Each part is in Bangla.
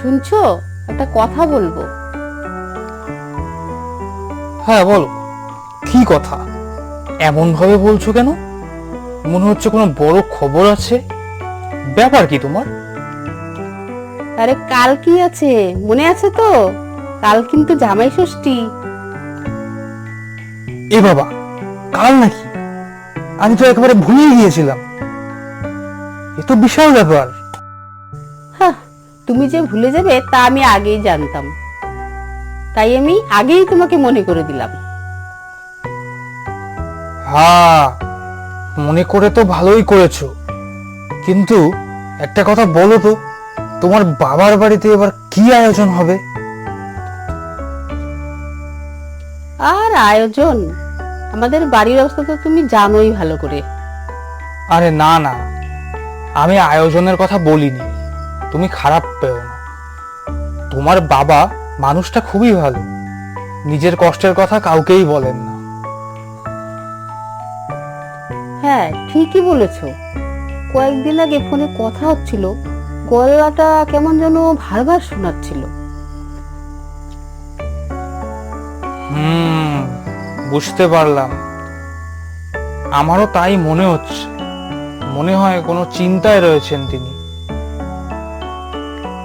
শুনছো, একটা কথা বলবো। হ্যাঁ বলো, কি কথা? এমন ভাবে বলছো কেন? মনে হচ্ছে কোনো বড় খবর আছে। ব্যাপার কি তোমার? আরে কাল কি আছে, মনে আছে তো? কাল কিন্তু জামাই ষষ্ঠী। এ বাবা, কাল নাকি? আমি তো একেবারে ভুলেই গিয়েছিলাম। এ তো বিশাল ব্যাপার। হ্যাঁ, তুমি যে ভুলে যাবে তা আমি আগেই জানতাম, তাই আমি আগেই তোমাকে মনে করে দিলাম। হ্যাঁ, মনে করে তো ভালোই করেছো, কিন্তু একটা কথা বলো তো, তোমার বাবার বাড়িতে এবার কি আয়োজন হবে? আর আয়োজন, আমাদের বাড়ির অবস্থা তো তুমি জানোই ভালো করে। আরে না না, আমি আয়োজনের কথা বলিনি, তুমি খারাপ পেও না। তোমার বাবা মানুষটা খুবই ভালো, নিজের কষ্টের কথা কাউকেই বলেন না। হ্যাঁ ঠিকই বলেছো, কয়েকদিন আগে ফোনে কথা হচ্ছিল, গলাটা কেমন যেন ভার ভার শোনাচ্ছিল। হুম, বুঝতে পারলাম। আমারও তাই মনে হচ্ছে, মনে হয় কোনো চিন্তায় রয়েছেন তিনি।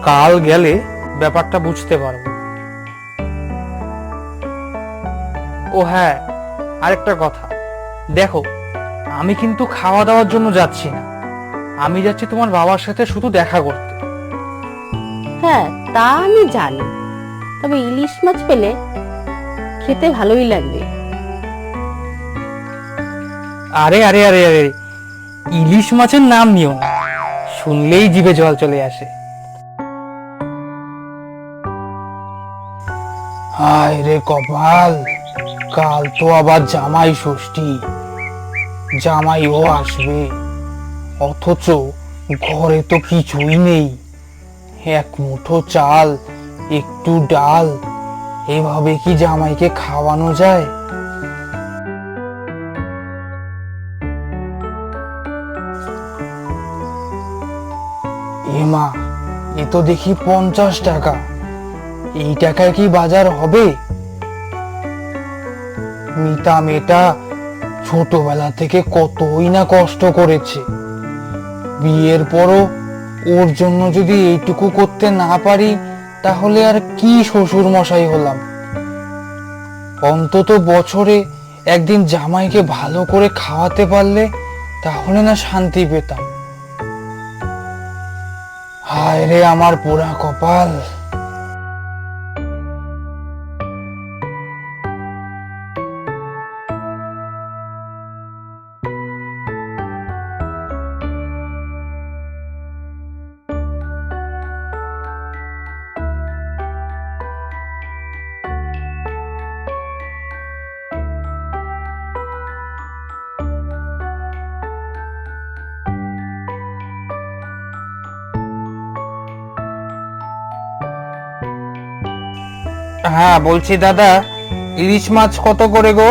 কাল গেলে ব্যাপারটা বুঝতে পারবো। ও হ্যাঁ, আরেকটা কথা, দেখো, আমি কিন্তু খাওয়া দাওয়ার জন্য যাচ্ছি না, আমি যাচ্ছি তোমার বাবার সাথে শুধু দেখা করতে। হ্যাঁ তা আমি জানি, তবে ইলিশ মাছ পেলে খেতে ভালোই লাগবে। আরে আরে আরে আরে, ইলিশ মাছের নাম নিও না, শুনলেই জিভে জল চলে আসে। হায় রে কপাল, কাল তো আবার জামাই ষষ্ঠী, জামাইও আসবে, অথচ ঘরে তো কিছুই নেই। এক মুঠো চাল, একটু ডাল, এভাবে কি জামাইকে খাওয়ানো যায়? এ মা, এ তো দেখি 50 টাকা। এই টাকায় কি বাজার হবে? মিতা মেয়েটা ছোটবেলা থেকে কতই না কষ্ট করেছে, বিয়ের পরও ওর জন্য যদি এইটুকু করতে না পারি, তাহলে আর কি শ্বশুর মশাই হলাম। অন্তত বছরে একদিন জামাইকে ভালো করে খাওয়াতে পারলে তাহলে না শান্তি পেতাম। হায় রে আমার পোড়া কপাল। হ্যাঁ বলছি দাদা, ইলিশ মাছ কত করে গো?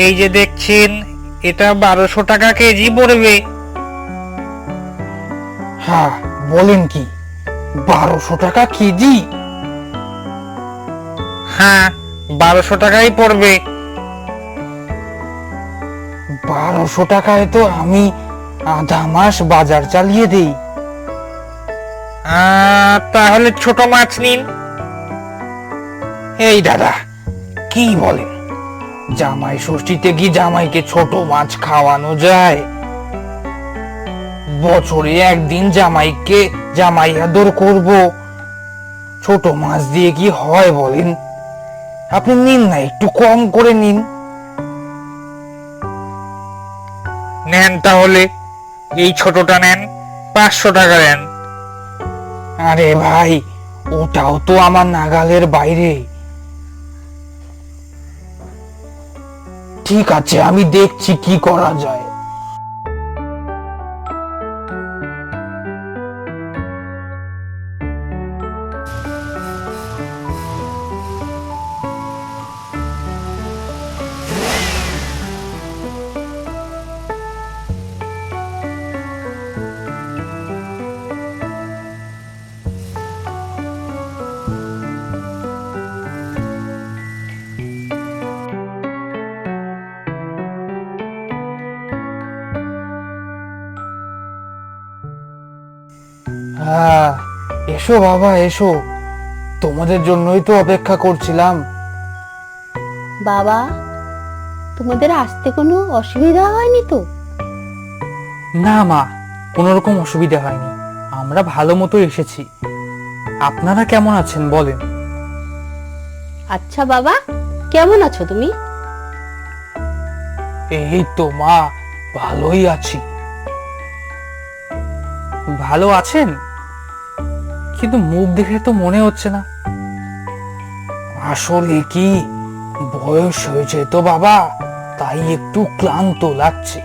এই যে দেখছেন, এটা 1200 টাকা কেজি পড়বে। হ্যাঁ, বলেন কি, 1200 টাকা কেজি? হ্যাঁ, 1200 টাকাই পড়বে। 1200 টাকায় তো আমি আধা মাস বাজার চালিয়ে দেই। তাহলে ছোট মাছ নিন। এই দাদা, কি বলেন? জামাই ষষ্ঠীতে কি জামাইকে ছোট মাছ খাওয়ানো যায়? বছরে একদিন জামাইকে জামাই আদর করব, ছোট মাছ দিয়ে কি হয় বলেন? আপনি নিন না, একটু কম করে নিন। নেন তাহলে, এই ছোটটা নেন, 500 টাকা নেন। আরে ভাই, ওটাও তো আমার নাগালের বাইরে। ঠিক আছে, আমি দেখছি কি করা যায়। হ্যাঁ, এসো বাবা এসো, তোমাদের জন্যই তো অপেক্ষা করছিলাম। বাবা, তোমাদের আসতে কোনো অসুবিধা হয়নি তো? না মা, কোনো রকম অসুবিধা হয়নি, আমরা ভালো মতো এসেছি। আপনারা কেমন আছেন বলেন? আচ্ছা বাবা, কেমন আছো তুমি? এই তো মা, ভালোই আছি। ভালো আছেন, কিন্তু মুখ দেখে তো মনে হচ্ছে না। আসলে কি, বয়স হয়েছে তো বাবা, তাই একটু ক্লান্ত লাগছে।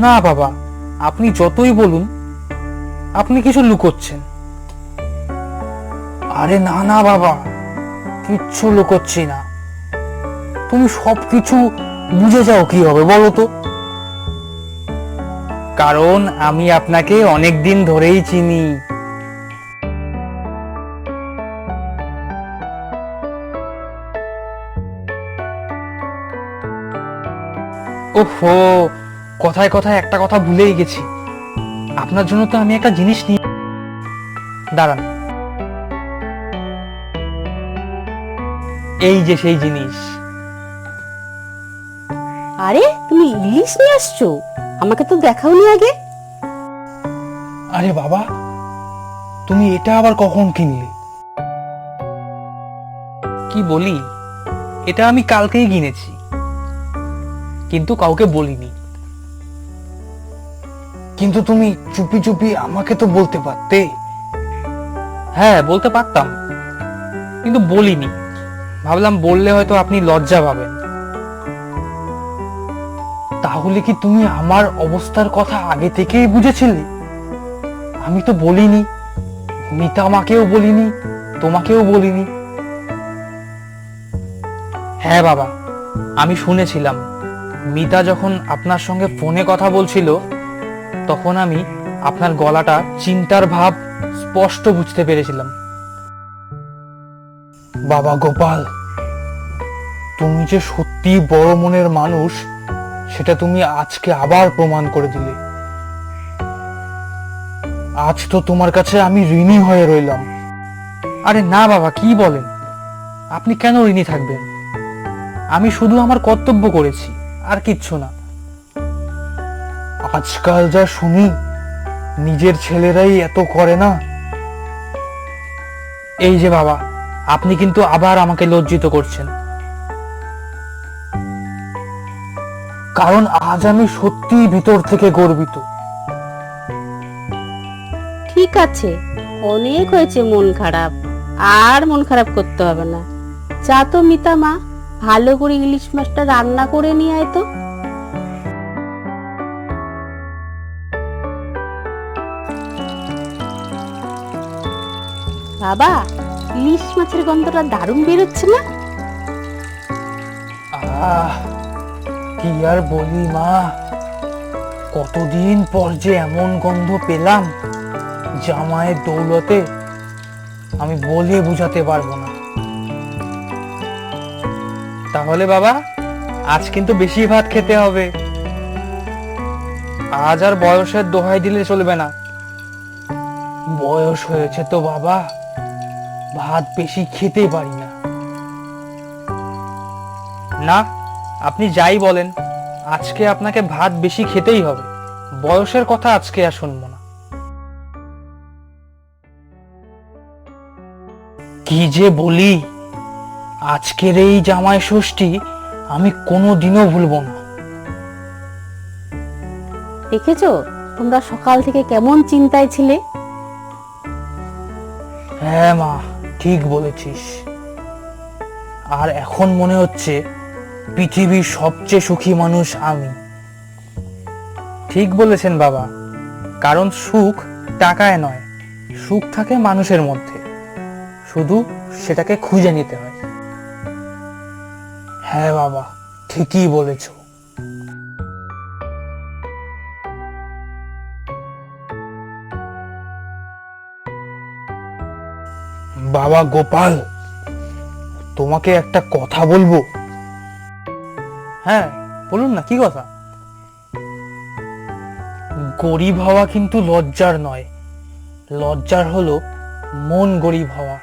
না বাবা, আপনি যতই বলুন, আপনি কিছু লুকোচ্ছেন। আরে না না বাবা, কিচ্ছু লুকোচ্ছি না। তুমি সবকিছু বুঝে যাও কি হবে বলো তো? কারণ আমি আপনাকে অনেক দিন ধরেই চিনি। ওহো, কথায় কথায় একটা কথা ভুলেই গেছি। আপনার জন্য তো আমি একটা জিনিস নিয়ে, দাঁড়ান, এই যে সেই জিনিস। আরে তুমি ইলিশ নিয়ে আসছো, আমাকে তো দেখাওনি আগে। আরে বাবা, তুমি এটা আবার কখন কিনলে? কি বলি, এটা আমি কালকেই কিনেছি, কিন্তু কাউকে বলিনি। কিন্তু তুমি চুপি চুপি আমাকে তো বলতে পারতে। হ্যাঁ, বলতে পারতাম, কিন্তু বলিনি। ভাবলাম বললে হয়তো আপনি লজ্জা পাবেন। তাহলে কি তুমি আমার অবস্থার কথা আগে থেকেই বুঝেছিলে? আমি তো বলিনি, মিতা আমাকেও বলিনি, তোমাকেও বলিনি। হ্যাঁ বাবা, আমি শুনেছিলাম। মিতা যখন আপনার সঙ্গে ফোনে কথা বলছিল, তখন আমি আপনার গলাটা চিন্তার ভাব স্পষ্ট বুঝতে পেরেছিলাম। বাবা গোপাল, তুমি যে সত্যি বড় মনের মানুষ, সেটা তুমি আজকে আবার প্রমাণ করে দিলে। আজ তো তোমার কাছে আমি ঋণী হয়ে রইলাম। আরে না বাবা, কি বলেন? আপনি কেন ঋণী থাকবেন? আমি শুধু আমার কর্তব্য করেছি, আর কিচ্ছু না। আজকাল যা শুনি, নিজের ছেলেরাই এত করে না। এই যে বাবা, আপনি কিন্তু আবার আমাকে লজ্জিত করছেন। কারণ আজ আমি সত্যিই ভিতর থেকে গর্বিত। ঠিক আছে, অনেক হয়েছে মন খারাপ, আর মন খারাপ করতে হবে না। যা তো মিতা মা, ভালো করে ইলিশ মাছটা রান্না করে নিয়ে আয় তো। বাবা, ইলিশ মাছের গন্ধটা দারুণ বেরোচ্ছে না? আহ, কি আর বলি মা, কতদিন পর যে এমন গন্ধ পেলাম, জামাইয়ের দৌলতে আমি বলে বুঝাতে পারবো না। তাহলে বাবা, আজ কিন্তু বেশি ভাত খেতে হবে। আজ আর বয়সের দোহাই দিলে চলবে না। বয়স হয়েছে তো বাবা, ভাত বেশি খেতে পারি না। না, আপনি যাই বলেন, আজকে আপনাকে ভাত বেশি খেতেই হবে। বয়সের কথা আজকে আর শুনবো না। কি যে বলি, আজকের এই জামাই ষষ্ঠী আমি কোনোদিনও ভুলবো না। দেখেছো, তোমরা সকাল থেকে কেমন চিন্তায় ছিলে। হ্যাঁ মা, ঠিক বলেছিস। আর এখন মনে হচ্ছে পৃথিবীর সবচেয়ে সুখী মানুষ আমি। ঠিক বলেছেন বাবা, কারণ সুখ টাকায় নয়, সুখ থাকে মানুষের মধ্যে, শুধু সেটাকে খুঁজে নিতে হয়। হ্যাঁ বাবা, ঠিকই বলেছ। বাবা গোপাল, তোমাকে একটা কথা বলবো। হ্যাঁ, বলুন না, কি কথা? গরিব হওয়া কিন্তু লজ্জার নয়, লজ্জার হলো মন গরিব হওয়া।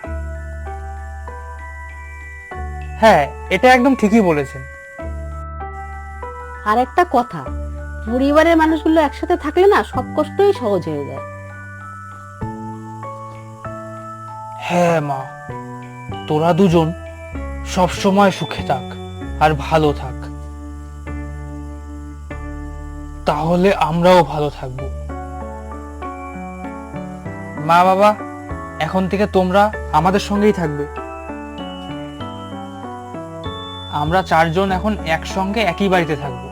হ্যাঁ, এটা একদম ঠিকই বলেছেন। আর একটা কথা, পরিবারের মানুষগুলো একসাথে থাকলে না সব কষ্টই সহজ হয়ে যায়। হ্যাঁ মা, তোরা দুজন সব সময় সুখে থাক আর ভালো থাক, তাহলে আমরাও ভালো থাকব। মা বাবা, এখন থেকে তোমরা আমাদের সঙ্গেই থাকবে। আমরা চারজন এখন একসঙ্গে একই বাড়িতে থাকবো।